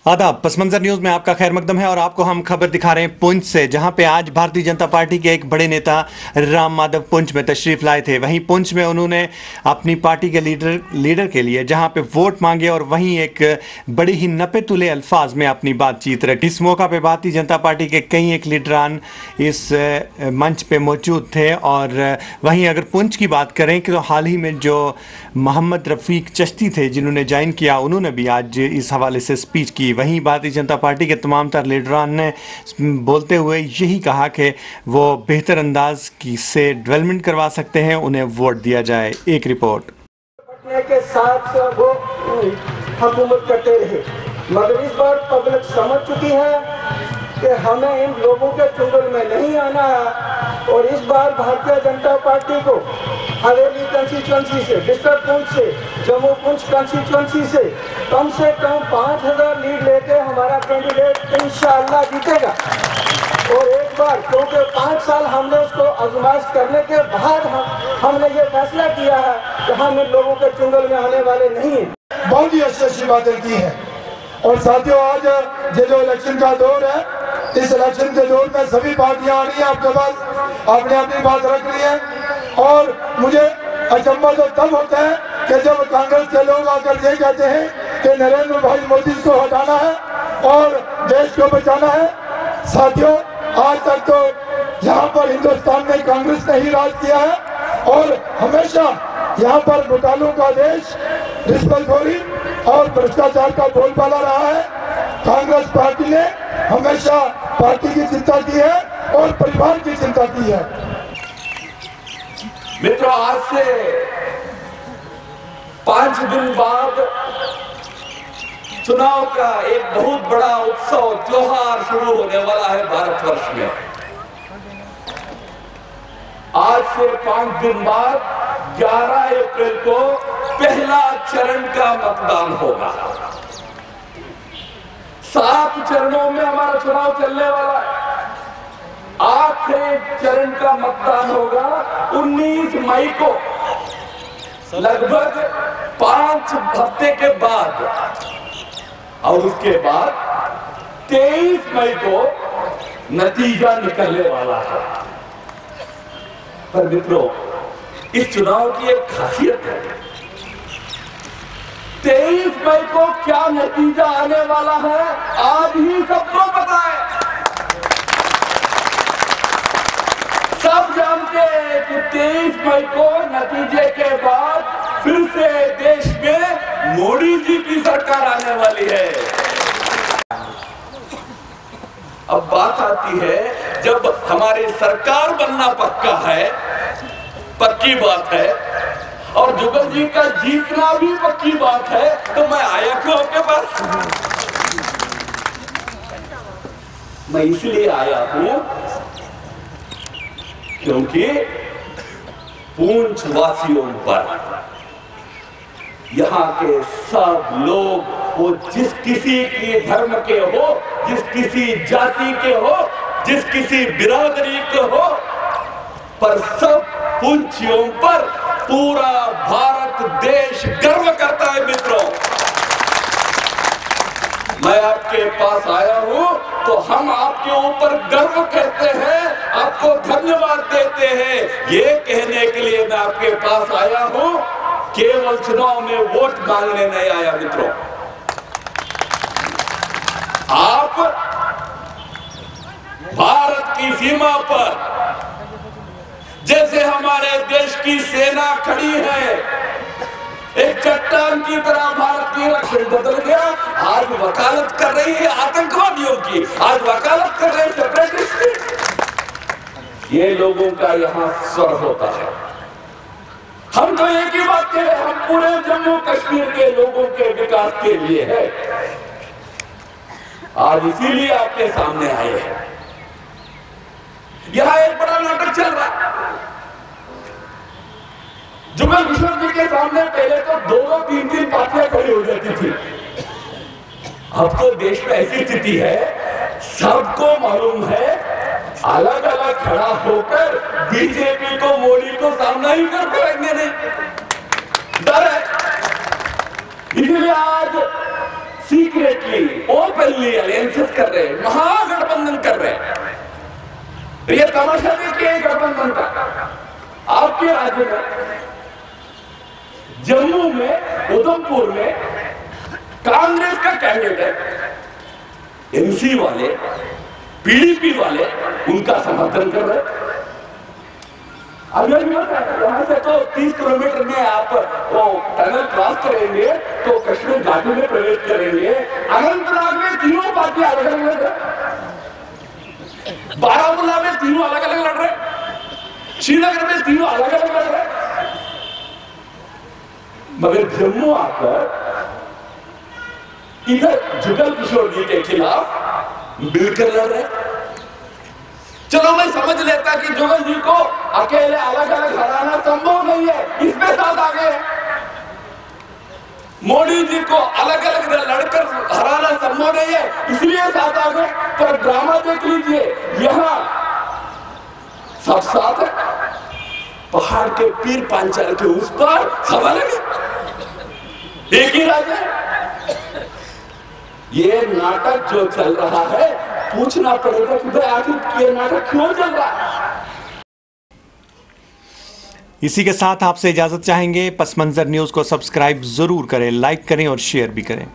आदाब। पस मंजर न्यूज में आपका खैर मकदम है और आपको हम खबर दिखा रहे हैं पुंछ से, जहां पे आज भारतीय जनता पार्टी के एक बड़े नेता राम माधव पुंछ में तशरीफ लाए थे। वहीं पुंछ में उन्होंने अपनी पार्टी के लीडर के लिए जहां पे वोट मांगे और वहीं एक बड़ी ही नपे तुले अल्फाज में अपनी बातचीत रखी। इस मौका पे भारतीय जनता पार्टी के कई एक लीडरान इस मंच पे मौजूद थे। और वहीं अगर पुंछ की बात करें कि तो हाल ही में जो मोहम्मद रफ़ीक चिश्ती थे जिन्होंने ज्वाइन किया, उन्होंने भी आज इस हवाले से स्पीच की। वहीं भारतीय जनता पार्टी के तमाम तर लीडरान ने बोलते हुए यही कहा कि वो बेहतर अंदाज से डेवलपमेंट करवा सकते हैं, उन्हें वोट दिया जाए। एक रिपोर्ट। के साथ वो हुकूमत करते रहे, मगर इस बार पब्लिक समझ चुकी है कि हमें इन लोगों के चुंगल में नहीं आना है। और इस बार भारतीय जनता पार्टी को हवेली कंस्टिट्यूंसी से, डिस्ट्रिक्ट पुंछ से, जम्मू पुंछ कंस्टिट्यूंसी से कम 5000 लीड लेके हमारा कैंडिडेट इंशाअल्लाह जीतेगा। और एक बार, क्योंकि 5 साल हमने उसको आजमाइश करने के बाद हमने ये फैसला किया है कि हम इन लोगों के चुंगल में आने वाले नहीं हैं। बहुत ही अच्छी बातें की हैं। और साथियों, आज ये जो इलेक्शन का दौर है, इस इलेक्शन के दौर में सभी पार्टियां आ रही हैं आपके पास, आपने अपनी बात रख रही है। और मुझे अचंभा तो तब होता है कि जब कांग्रेस के लोग आकर ये कहते हैं कि नरेंद्र भाई मोदी को हटाना है और देश को बचाना है। साथियों, आज तक तो यहाँ पर हिंदुस्तान में कांग्रेस ने ही राज किया है और हमेशा यहाँ पर घोटालों का देश, रिश्वतखोरी और भ्रष्टाचार का बोलबाला रहा है। कांग्रेस पार्टी ने हमेशा पार्टी की चिंता की है और परिवार की चिंता की है। मित्रों, आज से 5 दिन बाद चुनाव का एक बहुत बड़ा उत्सव, त्योहार शुरू होने वाला है भारतवर्ष में। आज से 5 दिन बाद 11 अप्रैल को पहला चरण का मतदान होगा। 7 चरणों में हमारा चुनाव चलने वाला है। आखिरी चरण का मतदान होगा 19 मई को, लगभग 5 हफ्ते के बाद। और उसके बाद 23 मई को नतीजा निकलने वाला है। पर मित्रों, इस चुनाव की एक खासियत है, 23 मई को क्या नतीजा आने वाला है आज ही सबको पता है। सब जानते हैं कि 23 मई को नतीजे के बाद फिर से देश में मोदी जी की सरकार आने वाली है। अब बात आती है, जब हमारी सरकार बनना पक्का है, पक्की बात है, और जुगल जी का जीतना भी पक्की बात है, तो मैं आया क्यों आपके पास? मैं इसलिए आया हूं क्योंकि पुंछ वासियों पर, यहाँ के सब लोग, वो जिस किसी के धर्म के हो, जिस किसी जाति के हो, जिस किसी बिरादरी के हो, पर सब पुंछियों पर पूरा भारत देश गर्व करता है। मित्रों, मैं आपके पास आया हूं तो हम आपके ऊपर गर्व करते हैं, आपको धन्यवाद देते हैं। ये कहने के लिए मैं आपके पास आया हूं, केवल चुनाव में वोट मांगने नहीं आया। मित्रों, आप भारत की सीमा पर जैसे हमारे देश की सेना खड़ी है, एक चट्टान की तरह भारत की रक्षा बदल गया। आज वकालत कर रही है आतंकवादियों की, आज वकालत कर रहे हैं सेपरेटिस्ट की। ये लोगों का यहाँ स्वर होता है। हम तो एक ही बात कह रहे हैं, हम पूरे जम्मू कश्मीर के लोगों के विकास के लिए है। आज इसीलिए आपके सामने आए हैं। यहां एक बड़ा नाटक चल रहा है। जुगल किशोर जी के सामने पहले तो 2-2, 3-3 पार्टियां खड़ी हो जाती थी। अब तो देश में ऐसी स्थिति है, सबको मालूम है, अलग अलग खड़ा होकर बीजेपी को, मोदी को सामना ही कर पाएंगे नहीं, डर है। इसलिए आज सीक्रेटली ओपनली अलायंसेस कर रहे हैं, महागठबंधन कर रहे हैं। ये तमाशा देखिए गठबंधन का। आपके राज्य में, जम्मू में, उधमपुर में कांग्रेस का कैंडिडेट है, एनसी वाले, पीडीपी वाले उनका समर्थन कर रहे हैं। अगर यहाँ से तो 30 किलोमीटर में आप वो टनल क्रॉस करेंगे तो कश्मीर घाटी में प्रवेश करेंगे। अनंतनाग में तीनों पार्टियां अलग अलग लड़ रहे, बारामूला में तीनों अलग अलग लड़ रहे, श्रीनगर में तीनों अलग अलग लड़ रहे, मगर जम्मू आकर इधर जुगल किशोर जी के खिलाफ मिलकर लड़ रहे। चलो मैं समझ लेता कि जुगल जी को अकेले अलग अलग हराना संभव नहीं है, इसमें साथ आ गए। मोदी जी को अलग अलग लड़कर हराना संभव नहीं है, इसलिए साथ आ गए। पर ड्रामा देख लीजिए, यहां सब साथ है, पहाड़ के पीर पांचाल के उस पर सब अलग है, एक ही राज्य है। ये नाटक जो चल रहा है, पूछना पड़ेगा कि भाई आखिर ये नाटक क्यों चल रहा है। इसी के साथ आपसे इजाजत चाहेंगे। पस मंजर न्यूज को सब्सक्राइब जरूर करें, लाइक करें और शेयर भी करें।